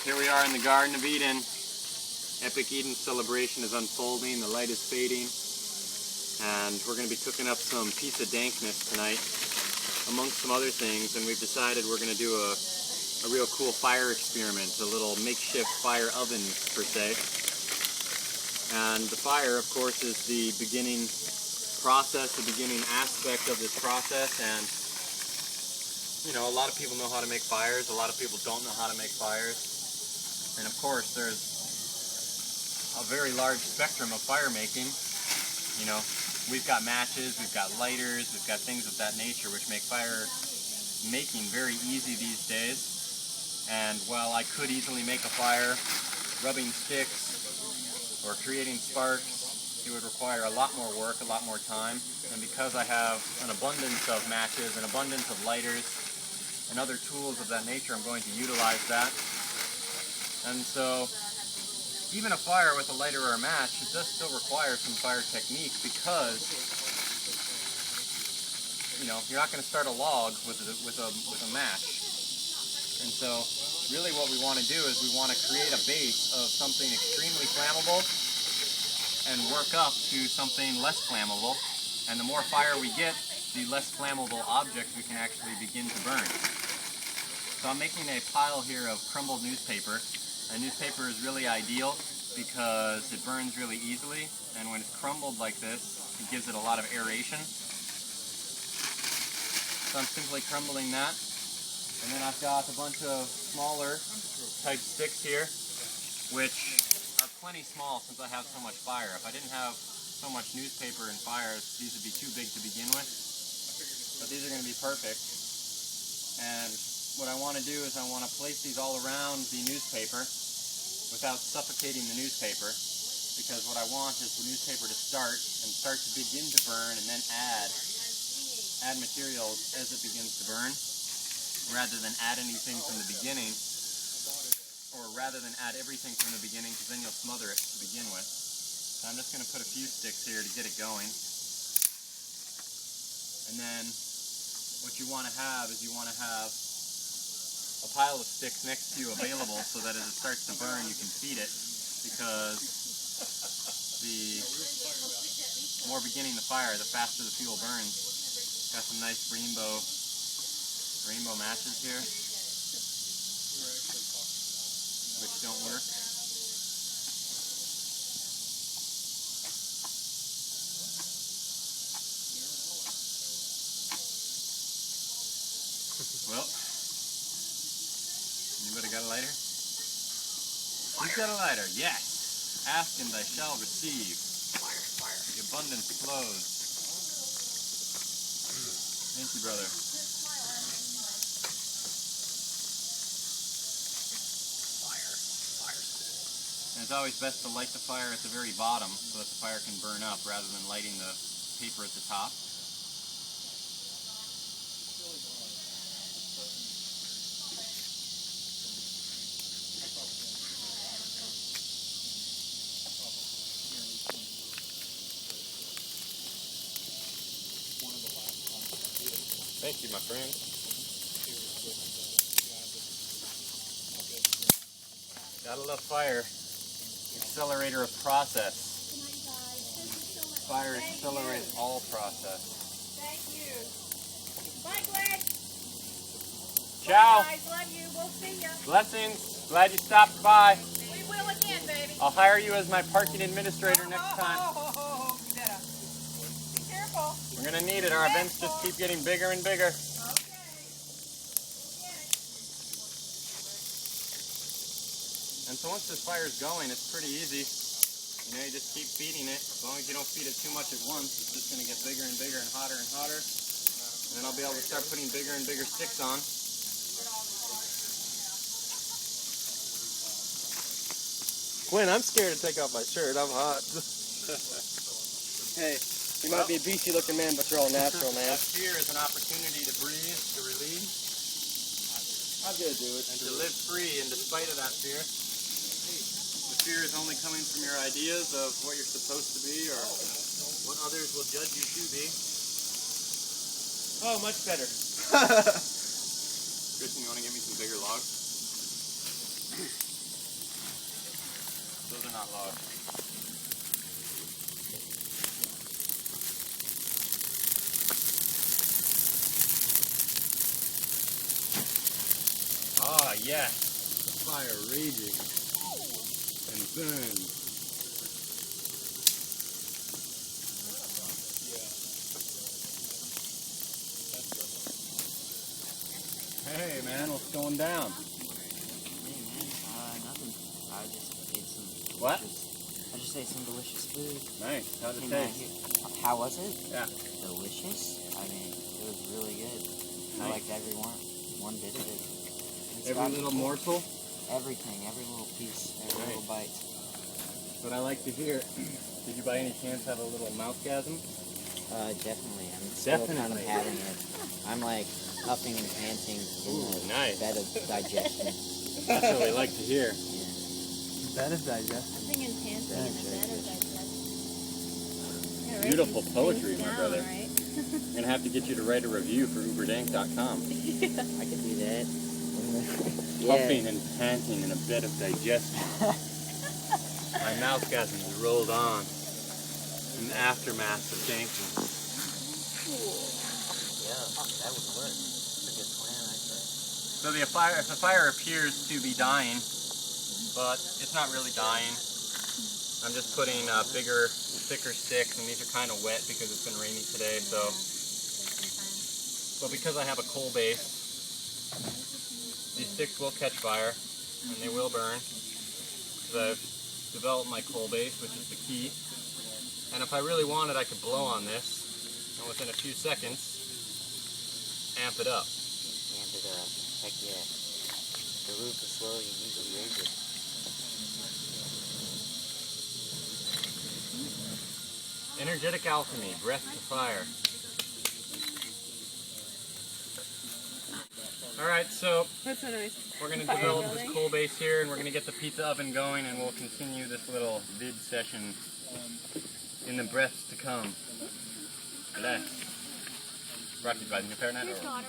Here we are in the Garden of Eden. Epic Eden celebration is unfolding, the light is fading, and we're going to be cooking up some piece of dankness tonight, amongst some other things, and we've decided we're going to do a real cool fire experiment, a little makeshift fire oven per se. And the fire, of course, is the beginning process, the beginning aspect of this process, and you know, a lot of people know how to make fires, a lot of people don't know how to make fires. And of course, there's a very large spectrum of fire making. You know, we've got matches, we've got lighters, we've got things of that nature which make fire making very easy these days. And while I could easily make a fire rubbing sticks or creating sparks, it would require a lot more work, a lot more time. And because I have an abundance of matches, an abundance of lighters, and other tools of that nature, I'm going to utilize that. And so, even a fire with a lighter or a match, it does still require some fire technique because, you know, you're not going to start a log with a match. And so, really what we want to do is we want to create a base of something extremely flammable and work up to something less flammable. And the more fire we get, the less flammable objects we can actually begin to burn. So I'm making a pile here of crumbled newspaper. And newspaper is really ideal because it burns really easily, and when it's crumbled like this, it gives it a lot of aeration. So I'm simply crumbling that. And then I've got a bunch of smaller type sticks here, which are plenty small since I have so much fire. If I didn't have so much newspaper and fires, these would be too big to begin with. But these are going to be perfect. And what I want to do is I want to place these all around the newspaper without suffocating the newspaper, because what I want is the newspaper to start to begin to burn, and then add materials as it begins to burn, rather than add anything from the beginning, or rather than add everything from the beginning, because then you'll smother it to begin with. So I'm just going to put a few sticks here to get it going. And then what you want to have is you want to have a pile of sticks next to you available so that as it starts to burn you can feed it, because the more beginning the fire, the faster the fuel burns. Got some nice rainbow matches here, which don't work. Well, anybody got a lighter? Who's got a lighter? Yes! Ask and I shall receive. Fire. The abundance flows. Thank you, brother. Fire. And it's always best to light the fire at the very bottom so that the fire can burn up rather than lighting the paper at the top. Thank you, my friend. Gotta love fire. Accelerator of process. Fire accelerates all process. Thank you. Bye, Greg. Ciao. Bye, guys. Love you. We'll see ya. Blessings. Glad you stopped by. We will again, baby. I'll hire you as my parking administrator next time. You better. Be careful. We're gonna need it. Our events just keep getting bigger and bigger. And so once this fire's going, it's pretty easy. You know, you just keep feeding it. As long as you don't feed it too much at once, it's just going to get bigger and bigger and hotter and hotter. And then I'll be able to start putting bigger and bigger sticks on. Quinn, I'm scared to take off my shirt. I'm hot. Hey, you might be a beastie looking man, but you're all natural, man. That fear is an opportunity to breathe, to release. I'm going to do it. And to live free in despite of that fear. Fear is only coming from your ideas of what you're supposed to be or what others will judge you to be. Oh, much better. Kristen, you want to give me some bigger logs? those are not logs. Ah, yes. The fire raging and burns. Hey man, what's going down? Hey man, nothing. I just ate some. What? I just ate some delicious food. Nice. How'd it Came out taste? here. How was it? Yeah. Delicious. I mean, it was really good. I Nice. liked every one bit of it. It's Every got little morsel? everything, every little piece, every little bite. That's what I like to hear. Did you by any chance have a little mouthgasm? Definitely. I'm still kind of Definitely. having it. I'm like huffing and panting in Ooh, the nice. bed of digestion. That's what we like to hear. That is digestion. Nothing in panting That's in the very bed good. of digestion. Beautiful poetry, my Down, brother. right? I'm gonna have to get you to write a review for uberdank.com. I could do that. Puffing and panting in a bed of digestion. My mouthgasm is rolled on in the aftermath of dankness. Yeah, that would work. That's a good plan, I think. So the fire appears to be dying, but it's not really dying. I'm just putting bigger, thicker sticks, and these are kind of wet because it's been rainy today. So, but because I have a coal base, these sticks will catch fire and they will burn. Because I've developed my coal base, which is the key. And if I really wanted, I could blow on this, and within a few seconds, amp it up. Amp it up. Heck yeah. The roof is slow, you need to raise it. Energetic alchemy, breath to fire. Alright, so That's so nice. we're going to Fire develop building. this coal base here, and we're going to get the pizza oven going, and we'll continue this little vid session in the breaths to come. Bless. Brought to you by the New Pair Net. Here's water.